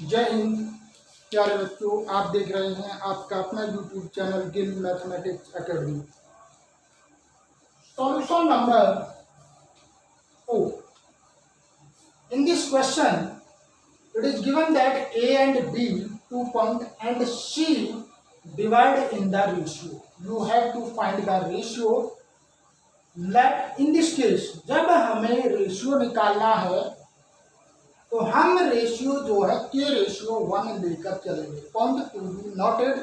जय हिंद प्यारे बच्चों, आप देख रहे हैं आपका अपना YouTube channel Gill mathematics academy. Solution number 4। In this question, it is given that A and B 2 point and C divide in the ratio. You have to find the ratio. Let in this case, जब हमें ratio निकालना है तो हम ratio जो है के ratio 1 लेकर चलेंगे। Point to be noted,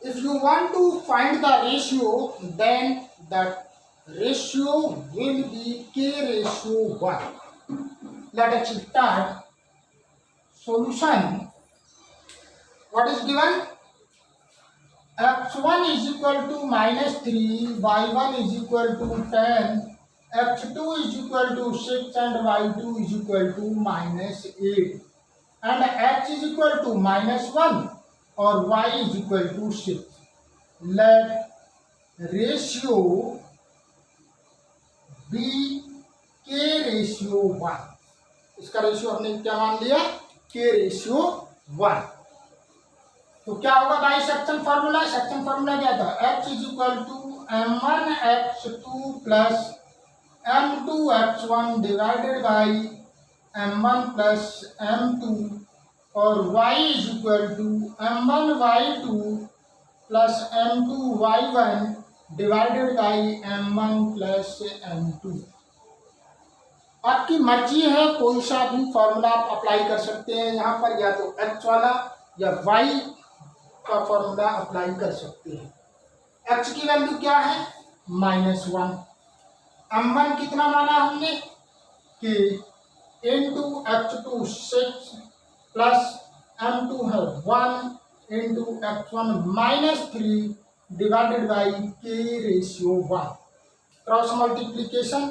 if you want to find the ratio then the ratio will be k ratio 1। Let us start solution. What is given? x1 is equal to -3, y1 is equal to 10, x2 is equal to 6 and y2 is equal to -8 and x is equal to -1 or y is equal to 6. Let ratio be k ratio 1। इसका ratio हमने क्या मान लिया? k ratio 1। तो क्या होगा भाई section formula? Section formula क्या था? x is equal to m1 x2 plus m2 x1 divided by m1 plus m2 और y is equal to m1 y2 plus m2 y1 divided by m1 plus m2। आपकी मर्जी है, कोई सा भी formula आप अप्लाई कर सकते हैं यहाँ पर, या तो x वाला या y का फॉर्मूला अप्लाई कर सकते हैं। x की वैल्यू क्या है? -1। m1 कितना माना हमने कि इंटू x2 6 प्लस m2 है 1 into x1 -3 divided by k ratio 1। Cross multiplication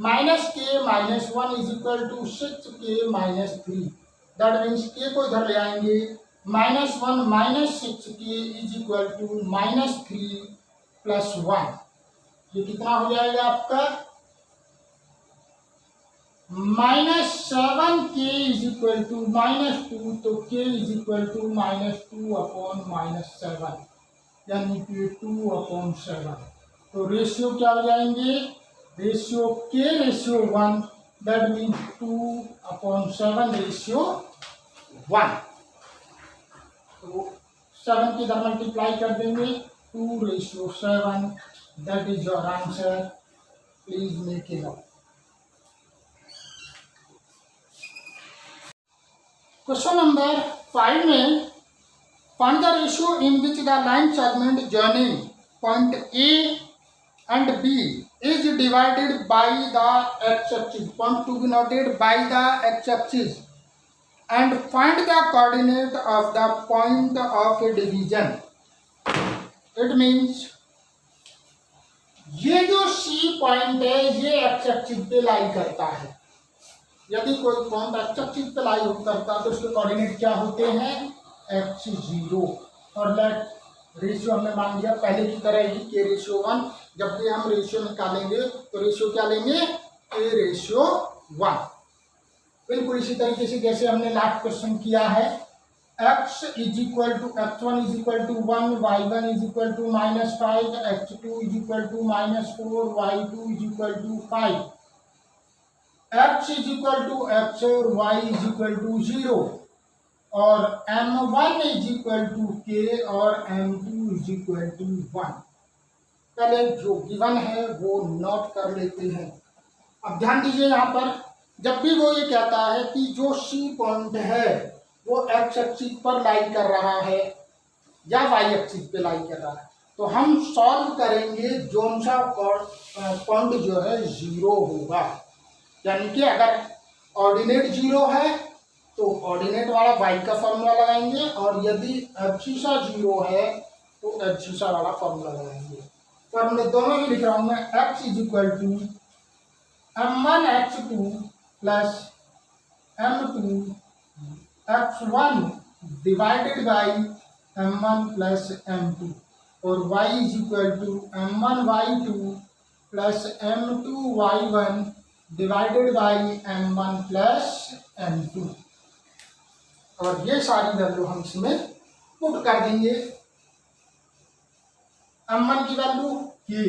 -k -1 is equal to 6k -3। That means k को इधर ले आएंगे, -1 -6k is equal to -3 plus 1। ये कितना हो जाएगा आपका? -7k इज इक्वल टू -2, तो k is equal to -2 upon -7 यानी कि 2/7। तो रेशियो क्या हो जाएंगे? Ratio k ratio 1, that means 2/7 ratio 1। तो 7 की इधर मल्टीप्लाई कर देंगे, 2/7, that is your answer. Please make it up. Question number 5 में find the ratio in which the line segment joining point A and B is divided by the x-axis, point to be noted, by the x-axis, and find the coordinate of the point of division। It means ये जो C point है ये x-axis पे लाई करता है। यदि कोई point x-axis पे लाई करता है तो उसके कोऑर्डिनेट क्या होते हैं? x0। और लेट रेशियो हमने मान लिया पहले की तरह ही k रेशियो 1। जब भी हम रेशियो निकालेंगे तो रेशियो क्या लेंगे? k ratio 1। बिल्कुल इसी तरीके से जैसे हमने लास्ट क्वेश्चन किया है। x is equal to x1 is equal to 1, y1 is equal to -5, x2 is equal to -4, y2 is equal to 5। x is equal to x और y इज इक्वल टू 0 और m1 is equal to k और m2 is equal to 1। पहले जो given है वो note कर लेते हैं। अब ध्यान दीजिए यहाँ पर, जब भी वो ये कहता है कि जो C पॉइंट है वो x एक्सिस पर लाई कर रहा है या y एक्सिस पे लाई कर रहा है, तो हम सॉल्व करेंगे जोन सा पॉइंट जो है 0 होगा। यानी कि अगर ऑर्डिनेट 0 है तो ऑर्डिनेट वाला y का फॉर्मूला लगाएंगे, और यदि एब्सिसा 0 है तो एब्सिसा वाला फॉर्मूला लगाएंगे। फॉर्मूले दोनों ही लिख रहा हूं मैं। x is equal to m1 x2 plus m2 x1 divided by m1 plus m2 और y is equal to m1 y2 plus m2 y1 divided by m1 plus m2। और ये सारी वैल्यू हम इसमें पुट कर देंगे। m1 की value ये,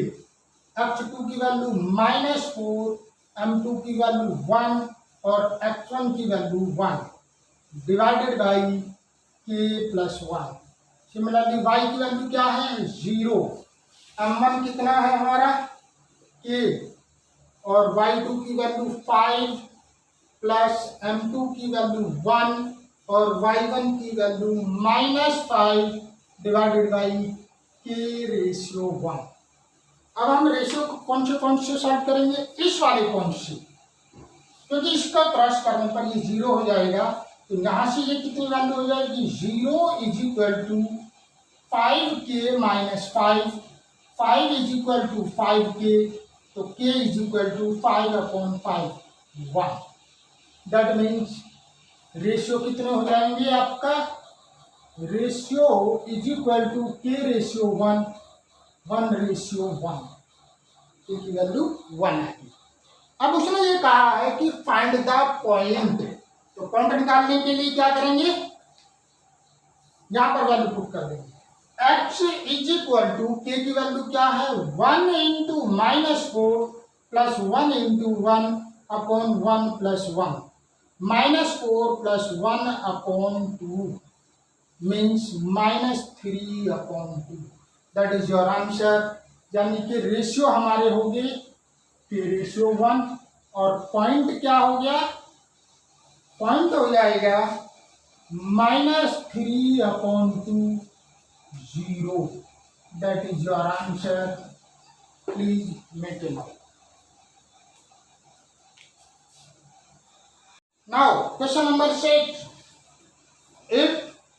x2 की वैल्यू -4, m2 की वैल्यू 1 और x1 की value 1 divided by k plus 1। Similarly y की वैल्यू क्या है 0, m1 कितना है हमारा k और y2 की वैल्यू 5 प्लस m2 की वैल्यू 1 और y1 की value -5 divided by k ratio 1। अब हम रेशियो को कौन से सॉल्व करेंगे, इस वाले कौन से, क्योंकि इसका क्रॉस करने पर ये 0 हो जाएगा। तो यहाँ से ये कितनी वैल्यू हो जाएगी 0 is equal to 5k minus 5, 5 is equal to 5k, तो k is equal to 5/5 1। That means ratio कितने हो जाएंगे आपका, ratio is equal to k ratio 1, 1/1, k की वैल्यू 1 आएगी। अब उसने ये कहा है कि फाइंड द पॉइंट, तो पॉइंट निकालने के लिए क्या करेंगे, यहां पर वैल्यू पुट कर देंगे। x is equal to k की वैल्यू क्या है 1 into -4 plus 1 into 1/1 plus 1, -4 plus 1/2 means -3/2। That is your answer. यानी कि रेशियो हमारे हो गए रेशियो 1 और पॉइंट क्या हो गया, पॉइंट हो जाएगा -3/2 0। That is your answer. Please make a note. Now question number 6, if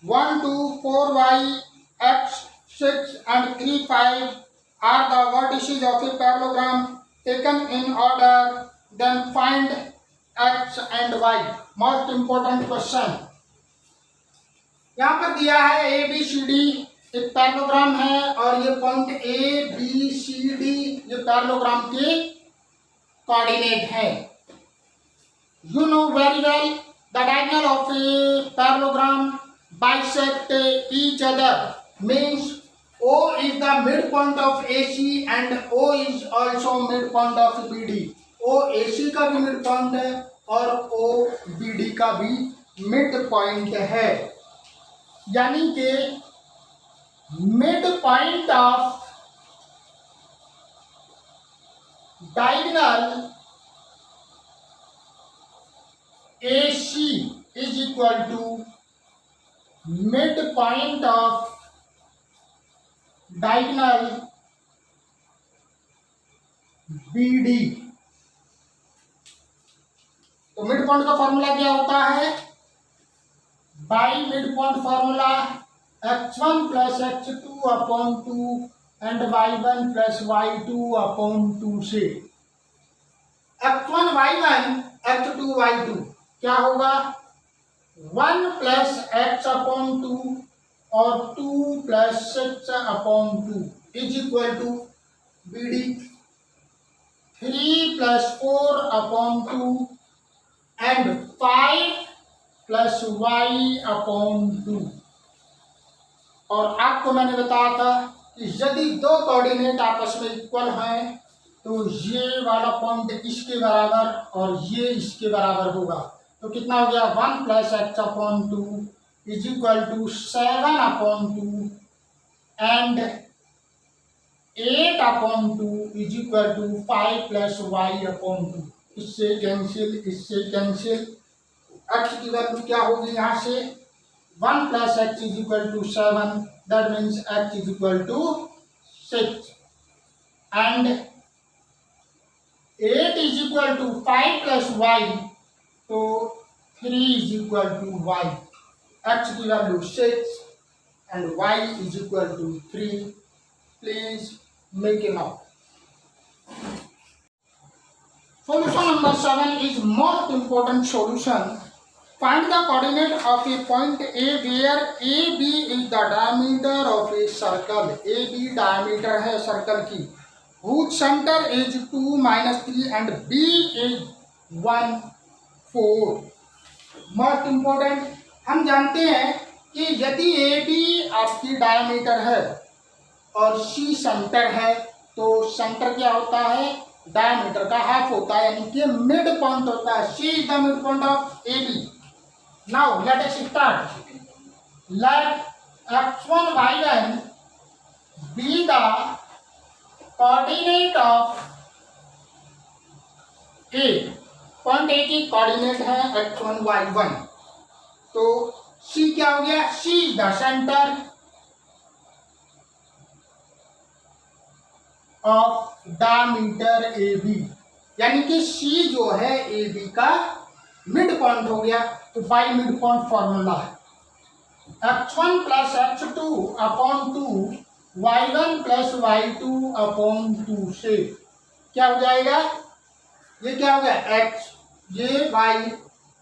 1 2 4 y x 6 and 3 5 are the vertices of a parallelogram taken in order, then find x and y। Most important question. यहाँ पर दिया है A B C D, एक parallelogram है और ये point A B C D ये parallelogram के कोऑर्डिनेट है। You know very well the diagonal of a parallelogram bisect each other, means O is the midpoint of AC and O is also midpoint of BD। O AC का भी midpoint है और O BD का भी midpoint है। यानी कि midpoint of diagonal AC is equal to midpoint of diagonal BD। तो मिड पॉइंट का फॉर्मूला क्या होता है, by mid point formula x1 plus x2/2 and y1 plus y2/2 से x1 y1 x2 y2 क्या होगा 1 प्लस x/2 और 2 plus 6/2 is equal to BD 3 plus 4/2 and 5 plus y/2। और आपको मैंने बताया था कि यदि दो कोऑर्डिनेट आपस में इक्वल हैं तो ये वाला पॉइंट इसके बराबर और ये इसके बराबर होगा। तो कितना हो गया 1 plus x/2 is equal to 7/2 and 8/2 is equal to 5 plus y/2। इससे कैंसिल x की वैल्यू क्या होगी यहाँ से 1 plus x is equal to 7, that means x is equal to 6 and 8 is equal to 5 plus y, तो 3 is equal to y। x की value 6 and y is equal to 3। Please make a note. Solution number 7 is most important solution. Find the coordinate of a point A where AB is the diameter of a circle। AB diameter है circle की, whose center is 2 - 3 and B is 1 4। Most important हम जानते हैं कि यदि A B आपकी diameter है और सी सेंटर है, तो सेंटर क्या होता है, डायमीटर का हाफ होता है, यानी कि मिड पॉइंट होता है। C is the mid point of A B. Now let us start. Let x1 y1 be the coordinate of A। Point A की कोऑर्डिनेट है x1 y1, तो C क्या हो गया, C the centre of diameter A B, यानी कि C जो है ए बी का मिड पॉइंट हो गया। तो बाई मिड पॉइंट फॉर्मूला है x1 plus x2 upon 2 y1 plus y2 upon 2 से क्या हो जाएगा, ये क्या हो गया x, ये y,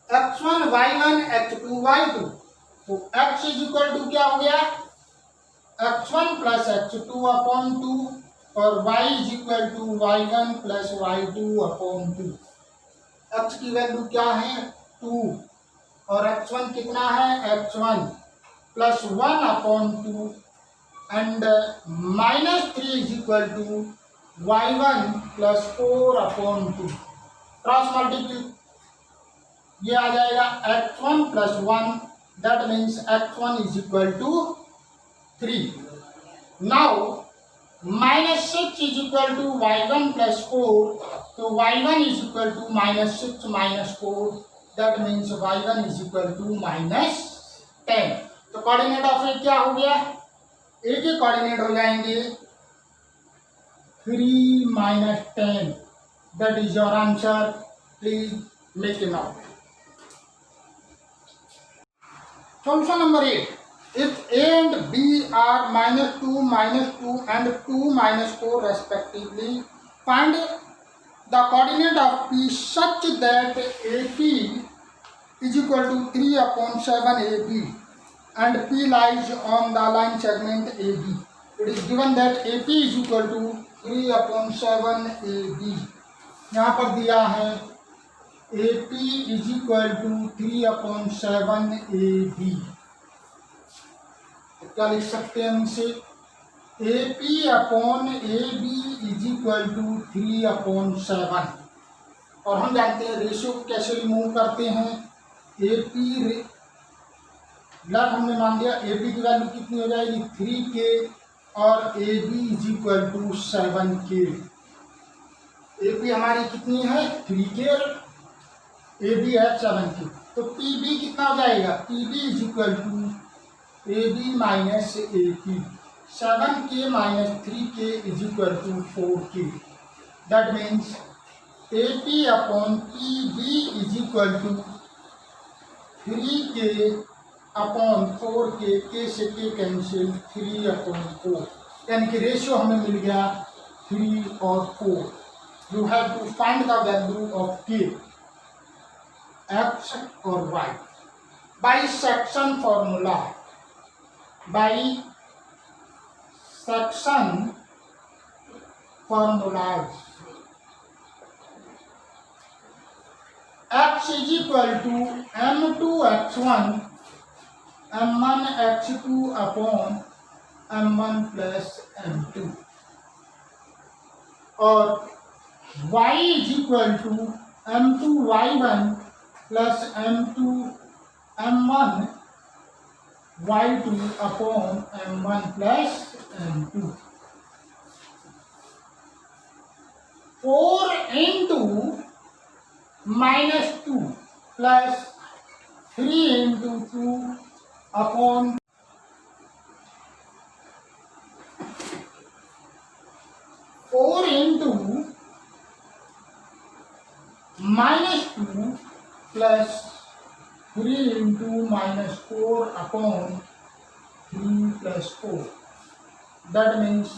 x1 y1 x2 y2, तो x इज इक्वल टू क्या हो गया, x1 प्लस x2 अपॉन 2 और y is equal to y1 plus y2 upon 2। x की वैल्यू क्या है 2 और x1 कितना है x1 plus 1 upon 2 and -3 is equal to y1 plus 4 upon 2। Cross multiply ये आ जाएगा x1 plus 1, that means x1 is equal to 3। Now -6 is equal to y1 plus 4, तो y1 is equal to -6 minus 4, that means y1 is equal to -10। तो coordinate of ए क्या हो गया, ए के coordinate हो जाएंगे 3 minus 10, that is your answer. Please make it now. Solution number 8, if a and b are -2 and 2 -4 respectively, find the coordinate of p such that AP is equal to 3 upon 7 AB and P lies on the line segment AB. It is given that AP is equal to 3 upon 7 AB. यहाँ पर दिया है AP is equal to 3 upon 7 AB। क्या लिख सकते हैं हम इसे, AP upon AB is equal to 3 upon 7। और हम जानते हैं रेशियो कैसे रिमूव करते हैं, AP लेफ्ट हमने मान दिया AP की वैल्यू कितनी हो जाएगी 3K और AB is equal to 7K। AP हमारी कितनी है 3K और AB है 7K, तो PB कितना हो जाएगा, PB is equal to AB minus AP, 7K minus 3K is equal to 4K। That means AP upon PB is equal to 3K upon 4K, K से K कैंसिल, 3 अपॉन 4, यानी कि ratio हमें मिल गया 3 और 4। You have to find the value of K, X और Y by section formula. by section formulas, x is equal to m2 x1 m1 x2 upon m1 plus m2 और y is equal to m2 y1 plus m2 m1 y2 upon m1 plus m2। 4 into -2 plus 3 into 2 upon 4 into -2 plus 3 into -4 upon 3 plus 4, that means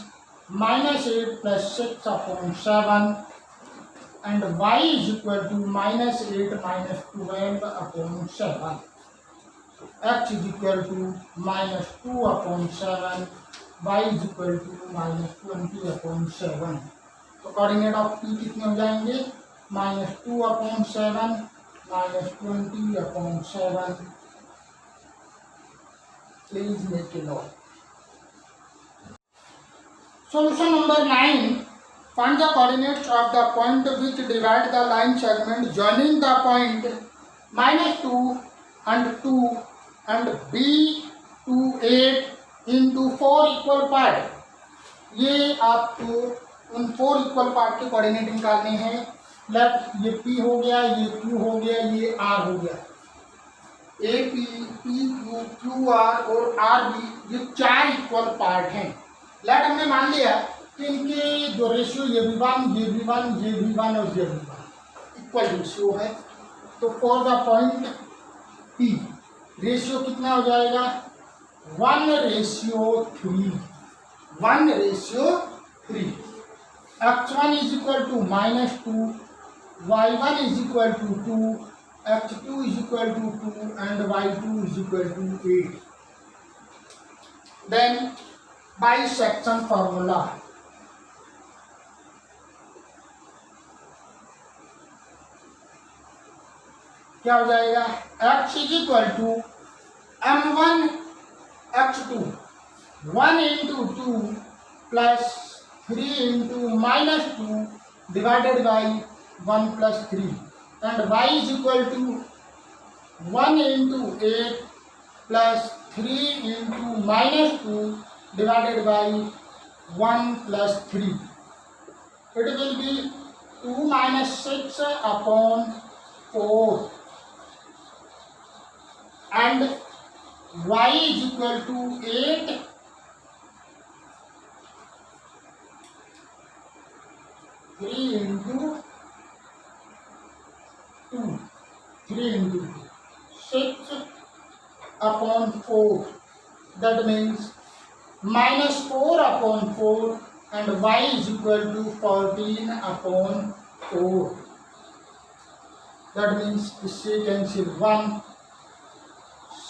-8 plus 6 upon 7, and y is equal to -8 minus 12 upon 7, x is equal to -2 upon 7, y is equal to -20 upon 7। तो coordinate of p कितने हो जाएंगे, -2 upon 7 -20 upon 7, Please make a note. Solution number 9. Find the coordinates of the point which divide the line segment joining the point -2 and 2 and B to 8 into 4 equal part. ये आपको उन 4 equal part के coordinate निकालने हैं. Left ये P हो गया, ये Q हो गया, ये R हो गया. A P, P Q, Q R और R B ये 4 इक्वल पार्ट हैं. लेट हमने मान लिया कि इनके जो रेशियो ये भी 1, ये भी 1, ये भी 1 और ये भी 1 इक्वल रेशियो है. तो for the point P ratio कितना हो जाएगा? 1:3. 1:3. x1 is equal to -2, y1 is equal to 2, x2 is equal to 2 and y2 is equal to 8. Then bisection formula. क्या हो जाएगा? x is equal to m1 x2 1 into 2 plus 3 into -2 divided by 1 plus 3 and y is equal to 1 into 8 plus 3 into -2 divided by 1 plus 3. It will be 2 minus 6 upon 4 and y is equal to 8 3 into 2 3 into 2 6 upon 4. That means -4 upon 4 and y is equal to 14 upon 4. That means इससे cancel 1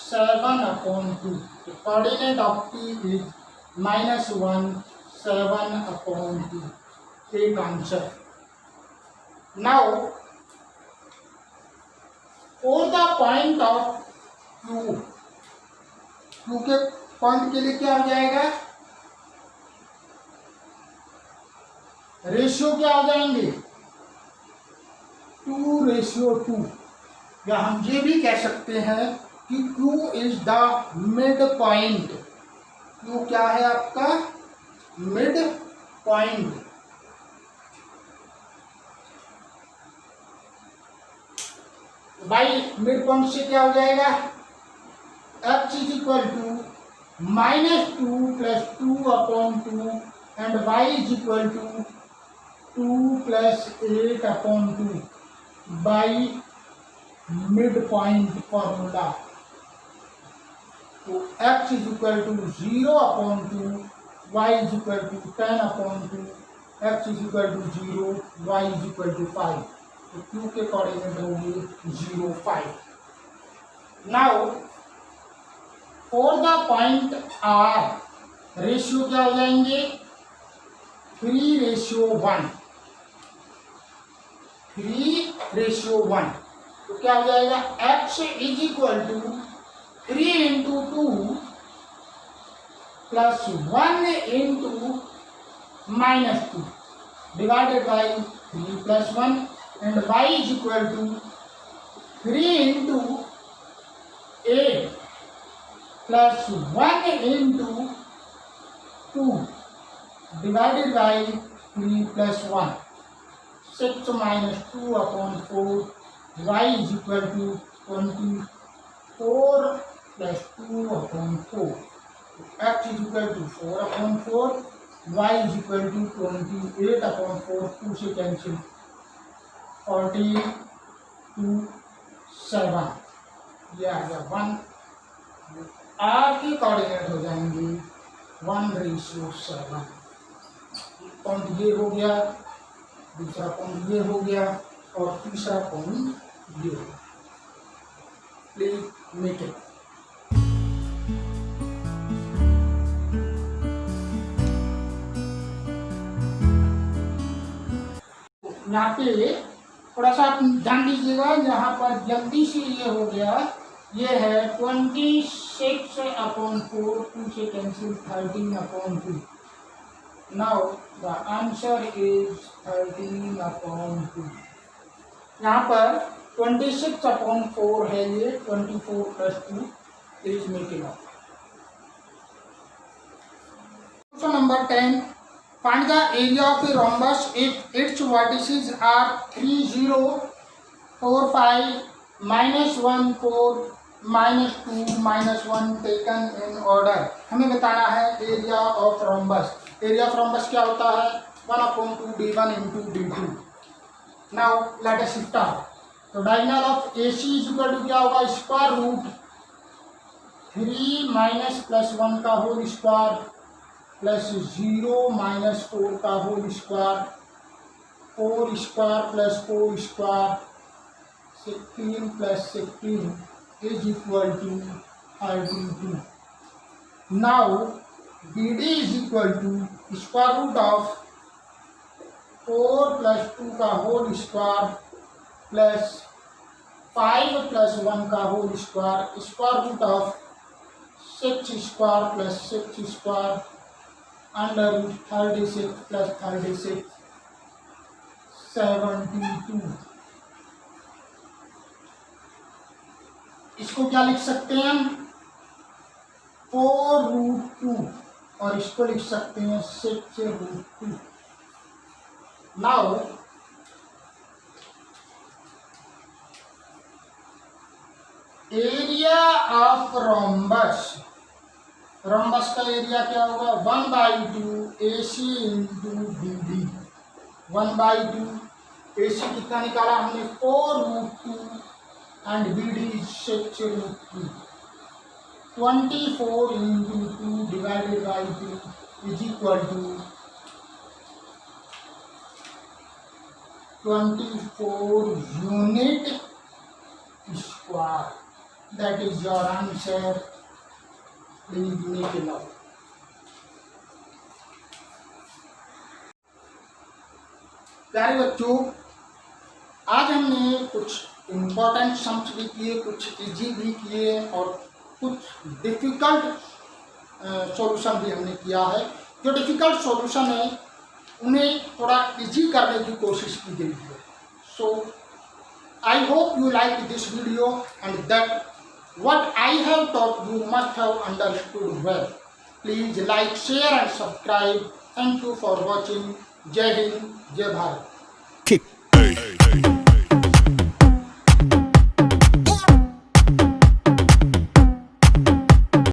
7 upon 2. The coordinate of P is -1 7 upon 2. Take answer. Now for the point of Q, Q के point के लिए क्या हो जाएगा? Ratio क्या हो जाएंगे? 2:2. या हम ये भी कह सकते हैं कि Q is the mid point. Q क्या है आपका? Mid point. By mid point से क्या हो जाएगा? x is equal to -2 plus 2 upon 2 and y is equal to 2 plus 8 upon 2 by midpoint formula. तो x is equal to 0 upon 2, y is equal to 10 upon 2, x is equal to 0, y is equal to 5. तो Q के coordinate होंगे 0 5. Now for the point R ratio क्या हो जाएंगे? 3:1. 3:1. तो क्या हो जाएगा? x is equal to 3 into 2 plus 1 into -2 divided by 3 plus 1 and y is equal to 3 into 8 plus 1 into 2 divided by 3 plus 1. 6 minus 2 upon 4. Y is equal to 24 plus 2 upon 4. X is equal to 4 upon 4. Y is equal to 28 upon 4. 2 से cancel. 14 to 7. ये आ गया 1. R के coordinate हो जाएंगे 1:7. Point ये हो गया, दूसरा पॉइंट ये हो गया और तीसरा पॉइंट ये हो गया. Please make it. यहाँ पे थोड़ा सा आप ध्यान दीजिएगा, यहाँ पर जल्दी से ये हो गया, ये है 26/4, 2 से cancel 13/2. Now the answer is 13/2. यहाँ पर 26/4 है, ये 24 + 2 is making up. Question number 10. Find the area of a rhombus if its vertices are 3, 0, 4, 5, -1, 4, -2, -1 taken in order. हमें बताना है area of rhombus. Area of rhombus क्या होता है? 1/2 d1 × d2. Now let us start. तो diagonal of AC equal to क्या होगा? Square root 3 - +1 का होल स्क्वायर प्लस 0 - 4 का whole square, 4 square plus 4 square, 16 + 16 is equal to 32. Now BD is equal to square root of 4 + 2 का whole square plus 5 + 1 का whole square, square root of 6 square plus 6 square under 36 + 36 72. इसको क्या लिख सकते हैं हम? 4√2 और इसको लिख सकते हैं 6√2. Now area of rhombus. Rhombus का एरिया क्या होगा? 1/2 AC × BD. 1/2 AC कितना निकाला हमने? 4√2 and BD 6√2. 24 × 2 divided by 2 is equal to 24 unit square. That is your answer. Please make it up. प्यारे बच्चों, आज हमने कुछ इम्पोर्टेंट सम्स भी किए, कुछ इजी भी किए और कुछ डिफ़िकल्ट सॉल्यूशन भी हमने किया है. जो डिफ़िकल्ट सॉल्यूशन है उन्हें थोड़ा इजी करने की कोशिश की गई है. So I hope you like this video and that what I have taught you must have understood well. Please like, share and subscribe. Thank you for watching. Jai Hind, Jai Bharat. ठीक.